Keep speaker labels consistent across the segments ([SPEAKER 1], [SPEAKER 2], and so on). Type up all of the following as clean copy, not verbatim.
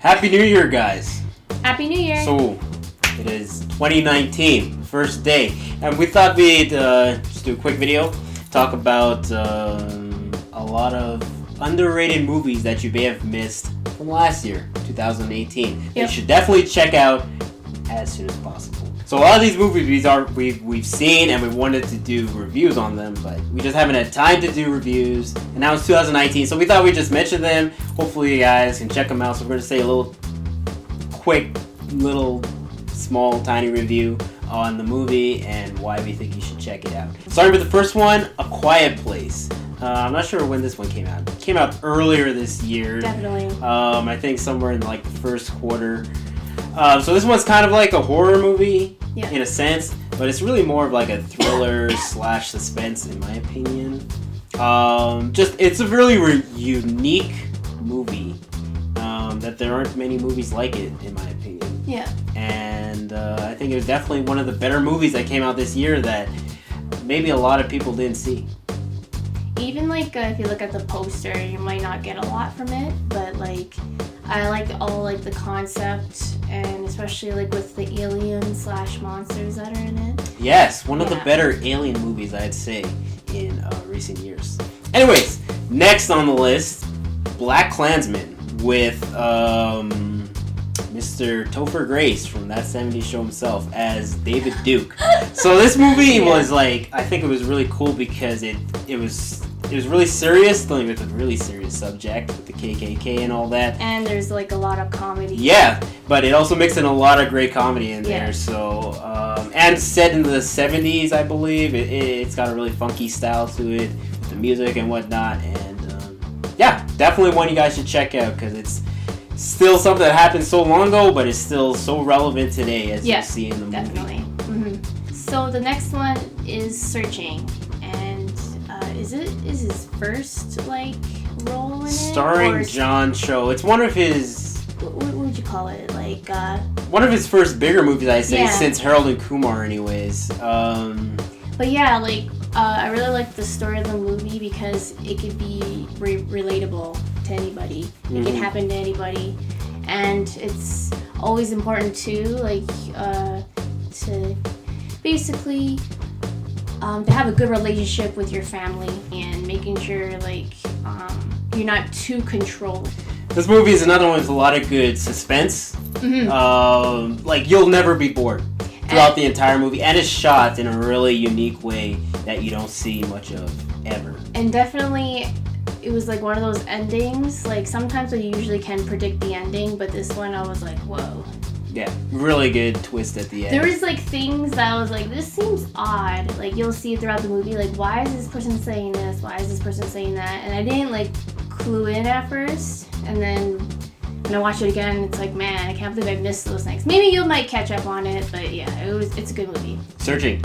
[SPEAKER 1] Happy New Year, guys.
[SPEAKER 2] Happy New Year.
[SPEAKER 1] So, it is 2019, first day. And we thought we'd just do a quick video, talk about a lot of underrated movies that you may have missed from last year, 2018.
[SPEAKER 2] Yep.
[SPEAKER 1] You should definitely check out as soon as possible. So a lot of these movies we've seen and we wanted to do reviews on them, but we just haven't had time to do reviews. And now it's 2019, so we thought we'd just mention them. Hopefully you guys can check them out. So we're going to say a little quick, small, tiny review on the movie and why we think you should check it out. Starting with the first one, A Quiet Place. I'm not sure when this one came out. It came out earlier this year.
[SPEAKER 2] Definitely.
[SPEAKER 1] I think somewhere in like the first quarter. So this one's kind of like a horror movie in a sense, but it's really more of like a thriller / suspense in my opinion. It's a really unique movie that there aren't many movies like it in my opinion.
[SPEAKER 2] Yeah.
[SPEAKER 1] And I think it was definitely one of the better movies that came out this year that maybe a lot of people didn't see.
[SPEAKER 2] Even if you look at the poster, you might not get a lot from it, but I like all the concept, and especially with the aliens / monsters that are in it.
[SPEAKER 1] Yes, one of the better alien movies I'd say in recent years. Anyways, next on the list, Black Klansman with Mr. Topher Grace from That 70s Show himself as David Duke. So this movie was I think it was really cool because it was really serious, dealing with a really serious subject with the KKK and all that.
[SPEAKER 2] And there's a lot of comedy.
[SPEAKER 1] Yeah, but it also mixed in a lot of great comedy in there. So, and set in the 70s, I believe. It's got a really funky style to it, with the music and whatnot. And definitely one you guys should check out because it's still something that happened so long ago, but it's still so relevant today as you see in the movie.
[SPEAKER 2] Definitely. Mm-hmm. So the next one is Searching, and is his first role in it?
[SPEAKER 1] Starring John Cho. It's one of his.
[SPEAKER 2] What would you call it?
[SPEAKER 1] One of his first bigger movies, I'd say, since Harold and Kumar, anyways.
[SPEAKER 2] But yeah, I really like the story of the movie because it could be relatable to anybody. Mm-hmm. It can happen to anybody, and it's always important too, to basically to have a good relationship with your family and making sure you're not too controlled.
[SPEAKER 1] This movie is another one with a lot of good suspense. Mm-hmm. You'll never be bored throughout the entire movie, and it's shot in a really unique way that you don't see much of ever. And
[SPEAKER 2] definitely, it was one of those endings. Sometimes you usually can predict the ending, but this one I was whoa.
[SPEAKER 1] Yeah, really good twist at the end.
[SPEAKER 2] There was things that I was this seems odd. You'll see it throughout the movie. Why is this person saying this? Why is this person saying that? And I didn't clue in at first, and then when I watched it again, it's man, I can't believe I missed those things. Maybe you might catch up on it, but yeah, it's a good movie.
[SPEAKER 1] Searching.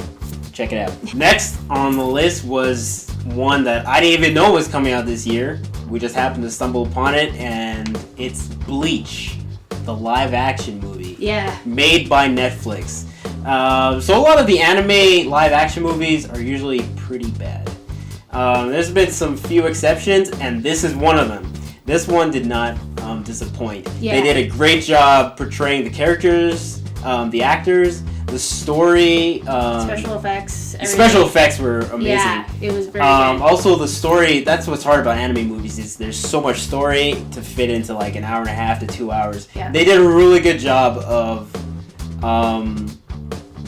[SPEAKER 1] Check it out. Next on the list was one that I didn't even know was coming out this year. We just happened to stumble upon it, and it's Bleach, the live-action movie.
[SPEAKER 2] Yeah.
[SPEAKER 1] Made by Netflix. So a lot of the anime live-action movies are usually pretty bad. There's been some few exceptions, and this is one of them. This one did not disappoint.
[SPEAKER 2] Yeah.
[SPEAKER 1] They did a great job portraying the characters, the actors, the story.
[SPEAKER 2] Special effects.
[SPEAKER 1] The special effects were amazing.
[SPEAKER 2] Yeah, it was very good.
[SPEAKER 1] Also, the story, that's what's hard about anime movies, is there's so much story to fit into an hour and a half to 2 hours.
[SPEAKER 2] Yeah.
[SPEAKER 1] They did a really good job of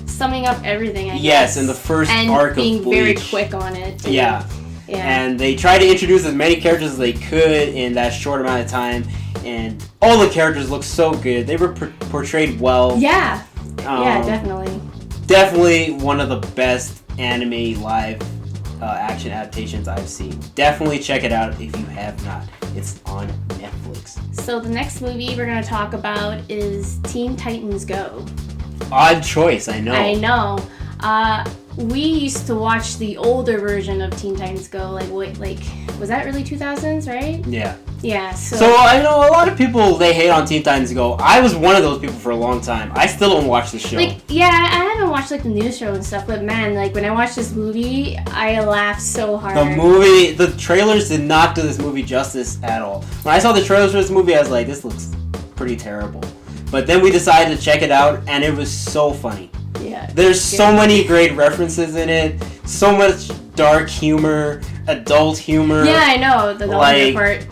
[SPEAKER 2] summing up everything, I guess.
[SPEAKER 1] Yes, in the first arc of Bleach.
[SPEAKER 2] And being very quick on it, too.
[SPEAKER 1] Yeah. And they tried to introduce as many characters as they could in that short amount of time, and all the characters look so good. They were portrayed well.
[SPEAKER 2] Yeah. Yeah, definitely.
[SPEAKER 1] Definitely one of the best anime live action adaptations I've seen. Definitely check it out if you have not. It's on Netflix.
[SPEAKER 2] So the next movie we're going to talk about is Teen Titans Go.
[SPEAKER 1] Odd choice, I know.
[SPEAKER 2] I know. We used to watch the older version of Teen Titans Go, was that early 2000s, right?
[SPEAKER 1] Yeah.
[SPEAKER 2] Yeah, so
[SPEAKER 1] I know a lot of people, they hate on Teen Titans Go. I was one of those people for a long time. I still don't watch the show.
[SPEAKER 2] I haven't watched the news show and stuff, but man, when I watched this movie, I laughed so hard.
[SPEAKER 1] The trailers did not do this movie justice at all. When I saw the trailers for this movie, I was like, this looks pretty terrible. But then we decided to check it out, and it was so funny.
[SPEAKER 2] Yeah.
[SPEAKER 1] There's so many great references in it, so much dark humor, adult humor.
[SPEAKER 2] Yeah, I know the
[SPEAKER 1] Like-
[SPEAKER 2] part.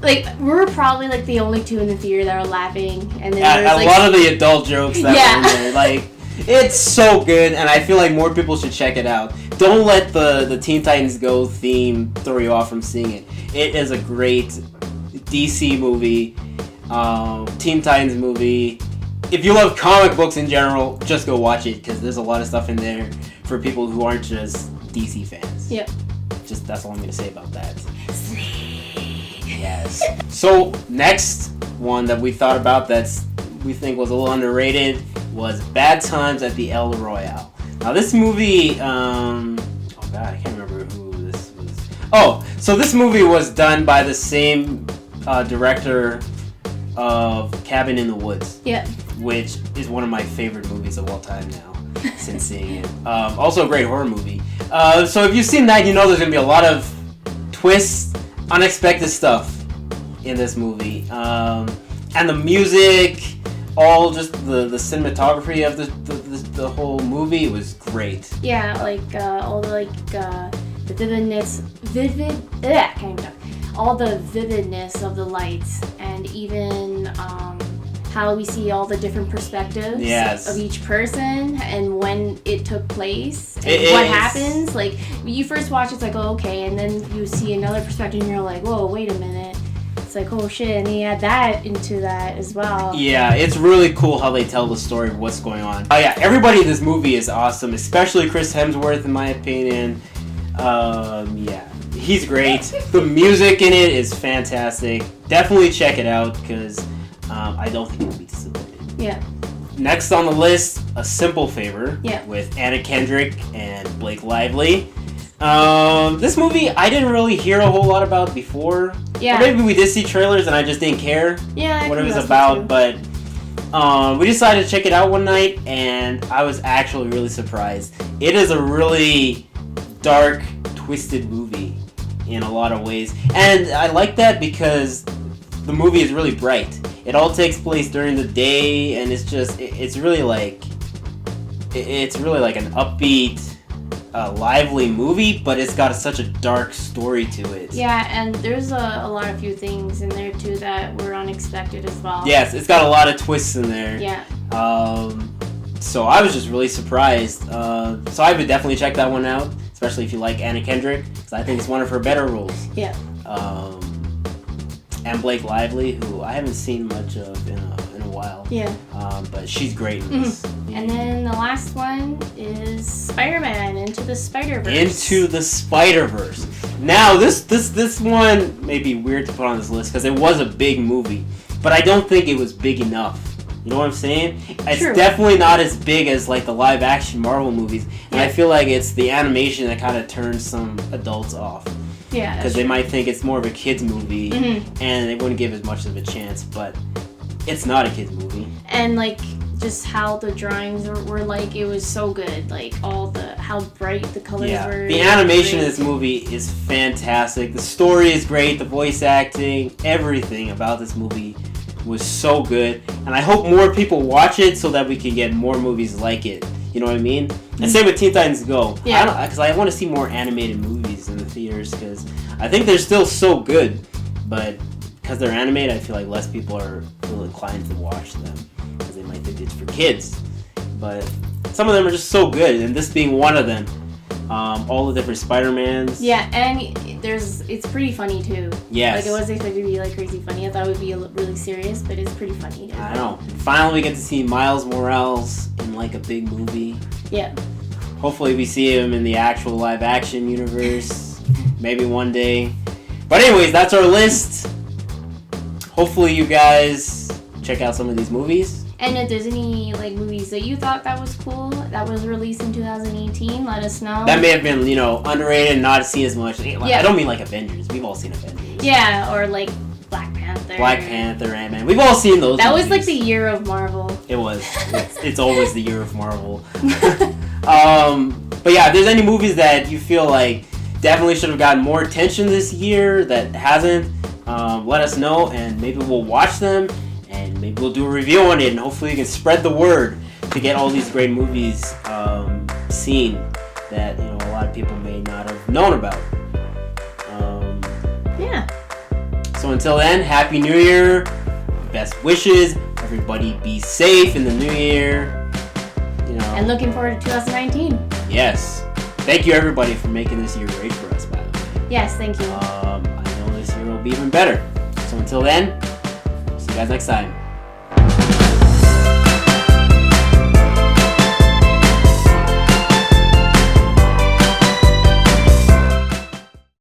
[SPEAKER 2] Like we were probably like the only two in the theater that were laughing, and then
[SPEAKER 1] A
[SPEAKER 2] there was like
[SPEAKER 1] lot of the adult jokes that
[SPEAKER 2] Yeah.
[SPEAKER 1] were in there, like, it's so good, and I feel like more people should check it out. Don't let the Teen Titans Go theme throw you off from seeing it. It is a great DC movie, Teen Titans movie. If you love comic books in general, just go watch it, because there's a lot of stuff in there for people who aren't just DC fans.
[SPEAKER 2] Yep.
[SPEAKER 1] Just that's all I'm gonna say about that. Yes. So next one that we thought about we think was a little underrated was Bad Times at the El Royale. Now this movie, oh god, I can't remember who this was. Oh, so this movie was done by the same director of Cabin in the Woods,
[SPEAKER 2] Yep.
[SPEAKER 1] which is one of my favorite movies of all time now. Since seeing it. Also a great horror movie. So if you've seen that, you know there's going to be a lot of twists, unexpected stuff in this movie. And the music, all just the cinematography of the whole movie was great.
[SPEAKER 2] Yeah, like all the the vividness, all the vividness of the lights, and even how we see all the different perspectives
[SPEAKER 1] Yes.
[SPEAKER 2] of each person and when it took place and
[SPEAKER 1] It
[SPEAKER 2] what
[SPEAKER 1] is.
[SPEAKER 2] happens. Like when you first watch, it's like, oh, okay, and then you see another perspective, and you're like, whoa, wait a minute. It's like, oh shit, and they add that into that as well.
[SPEAKER 1] Yeah, it's really cool how they tell the story of what's going on. Oh yeah, everybody in this movie is awesome, especially Chris Hemsworth in my opinion. Yeah, he's great. The music in it is fantastic. Definitely check it out because I don't think you'll be disappointed.
[SPEAKER 2] Yeah.
[SPEAKER 1] Next on the list, A Simple Favor
[SPEAKER 2] Yeah.
[SPEAKER 1] with Anna Kendrick and Blake Lively. This movie I didn't really hear a whole lot about before.
[SPEAKER 2] Yeah.
[SPEAKER 1] Or maybe we did see trailers and I just didn't care
[SPEAKER 2] Yeah. I
[SPEAKER 1] what it
[SPEAKER 2] think
[SPEAKER 1] was
[SPEAKER 2] that's
[SPEAKER 1] about,
[SPEAKER 2] true.
[SPEAKER 1] but we decided to check it out one night and I was actually really surprised. It is a really dark, twisted movie in a lot of ways. And I like that because the movie is really bright. It all takes place during the day and it's really like an upbeat, lively movie, but it's got such a dark story to it.
[SPEAKER 2] Yeah, and there's a few things in there too that were unexpected as well.
[SPEAKER 1] Yes, it's got a lot of twists in there.
[SPEAKER 2] Yeah.
[SPEAKER 1] So I was just really surprised. So I would definitely check that one out, especially if you like Anna Kendrick, because I think it's one of her better roles.
[SPEAKER 2] Yeah.
[SPEAKER 1] And Blake Lively, who I haven't seen much of in a while.
[SPEAKER 2] Yeah.
[SPEAKER 1] But she's great in this.
[SPEAKER 2] And then the last one is Spider-Man Into the Spider-Verse.
[SPEAKER 1] Into the Spider-Verse. Now, this one may be weird to put on this list because it was a big movie, but I don't think it was big enough. You know what I'm saying? It's
[SPEAKER 2] True.
[SPEAKER 1] definitely not as big as like the live-action Marvel movies, and I
[SPEAKER 2] Yeah.
[SPEAKER 1] feel like it's the animation that kind of turns some adults off
[SPEAKER 2] Yeah.
[SPEAKER 1] because they might think it's more of a kids movie,
[SPEAKER 2] Mhm.
[SPEAKER 1] and they wouldn't give as much of a chance. But it's not a kids movie.
[SPEAKER 2] And like just how the drawings were like, it was so good. Like how bright the colors were.
[SPEAKER 1] The animation in this movie is fantastic. The story is great. The voice acting, everything about this movie was so good. And I hope more people watch it so that we can get more movies like it. You know what I mean? And same with Teen Titans Go.
[SPEAKER 2] Yeah.
[SPEAKER 1] Because I want to see more animated movies in the theaters because I think they're still so good. But because they're animated, I feel like less people feel inclined to watch them because they might think it's for kids. But some of them are just so good, and this being one of them. All the different Spider-Mans.
[SPEAKER 2] Yeah, and it's pretty funny too.
[SPEAKER 1] Yes.
[SPEAKER 2] Like it wasn't expected to be like crazy funny. I thought it would be really serious, but it's pretty funny.
[SPEAKER 1] I know. Finally, we get to see Miles Morales in like a big movie.
[SPEAKER 2] Yeah.
[SPEAKER 1] Hopefully, we see him in the actual live-action universe. Maybe one day. But anyways, that's our list. Hopefully, you guys check out some of these movies.
[SPEAKER 2] And if there's any like movies that you thought that was cool that was released in 2018, let us know.
[SPEAKER 1] That may have been, underrated and not seen as much.
[SPEAKER 2] Yeah.
[SPEAKER 1] I don't mean like Avengers. We've all seen Avengers.
[SPEAKER 2] Yeah, or like Black Panther.
[SPEAKER 1] Black Panther, Ant-Man. We've all seen those
[SPEAKER 2] That was
[SPEAKER 1] movies.
[SPEAKER 2] like the year of Marvel.
[SPEAKER 1] It was. It's always the year of Marvel. But yeah, if there's any movies that you feel like definitely should have gotten more attention this year that hasn't, let us know and maybe we'll watch them and maybe we'll do a review on it, and hopefully we can spread the word to get all these great movies seen that a lot of people may not have known about.
[SPEAKER 2] Yeah.
[SPEAKER 1] So until then, Happy New Year, best wishes, everybody be safe in the new year.
[SPEAKER 2] And looking forward to 2019.
[SPEAKER 1] Yes. Thank you everybody for making this year great for us, by the way.
[SPEAKER 2] Yes, thank you.
[SPEAKER 1] I know this year will be even better. So until then, see you guys next time.